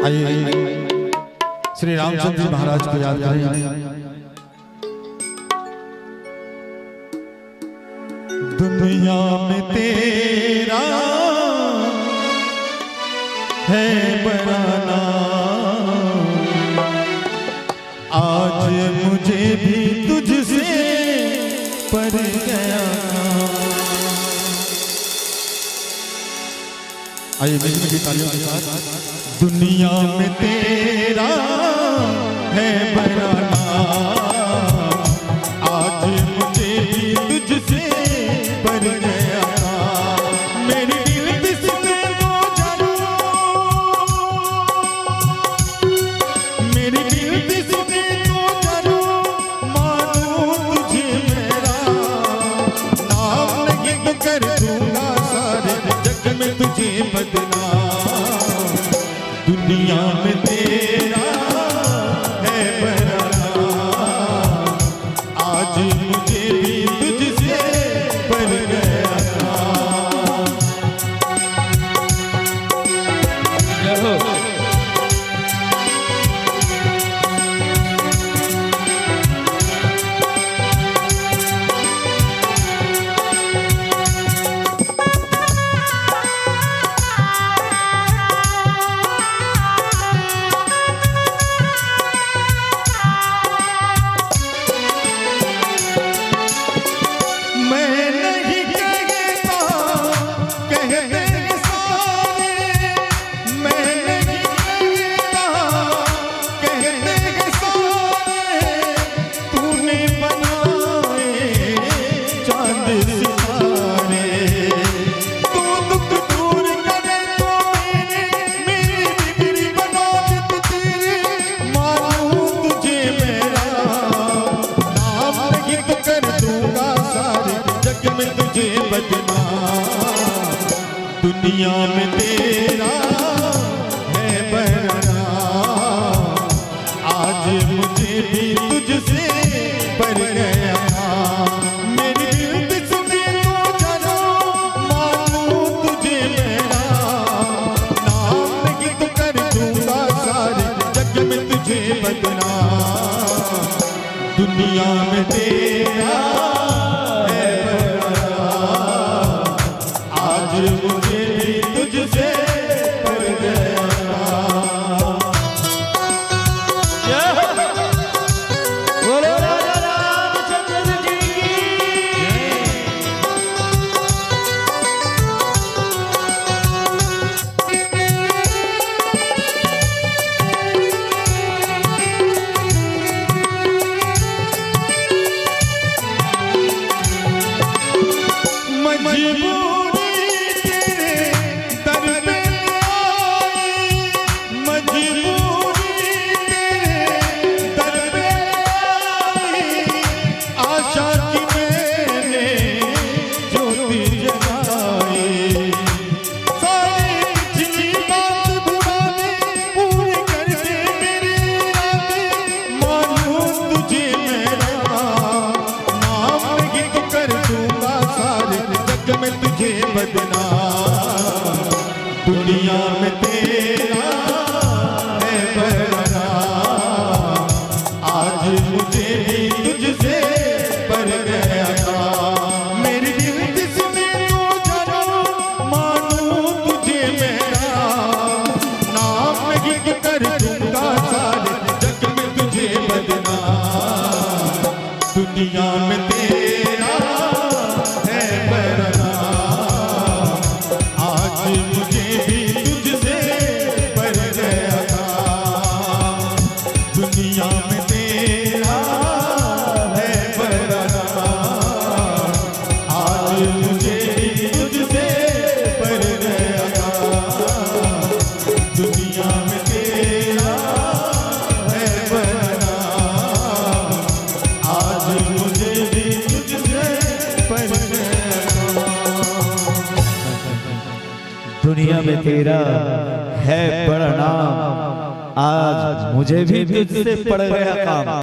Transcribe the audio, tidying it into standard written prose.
आइए श्री रामचंद्र जी महाराज को याद करें। दुनिया में तेरा है बड़ा नाम, आज मुझे भी तुझसे पड़ गया। आइए मीठी तालियों के साथ। दुनिया में तेरा है बड़ा नाम, आज मुझे भी तुझसे पड़ गया। मेरी दिल किसने तो जानू, मेरी दिल किसने तो जानू, मानू तुझे मेरा नाम नहीं तो कर दूंगा सारे जग में तुझे बदनाम। दुनिया में तेरा है बड़ा नाम, आज मुझे भी तुझसे पड़ गया। दुनिया में तेरा है बड़ा नाम, आज मुझे भी तुझसे पड़ गया। मेरी दिल किसने तो जानो, मानू तुझे मेरा नाम नहीं तो कर दूंगा सारे जग में तुझे बदनाम। दुनिया में तेरा है बड़ा नाम, आज मुझे भी तुझसे पड़ गया। बोलो राजा रामचंद्र जी की। मजबूरी तेरे दर पे आई, मजबूरी तेरे दर पे आई, आशा की मैंने ज्योति जलाई। सारी पिछली बात भुला दे, पूरी कर दे मेरी रातें, मानू तुझे मेरा नाम नहीं तो कर दूंगा सारे जग में तुझे बदनाम। दुनिया में तेरा है बड़ा नाम, आज मुझे भी तुझसे पड़ गया। मेरी दिल किसने तो जानो, मानू तुझे मेरा नाम नहीं तो कर दूंगा सारे जग में तुझे बदनाम। दुनिया में तेरा है बड़ा नाम, आज मुझे भी तुझसे पड़ गया। दुनिया में तेरा है बड़ा नाम, आज मुझे भी तुझसे पड़ गया। दुनिया में तेरा है बड़ा नाम, आज मुझे भी तुझसे पड़ गया। दुनिया में तेरा है बड़ा नाम, आज मुझे भी तुझसे पड़ गया काम।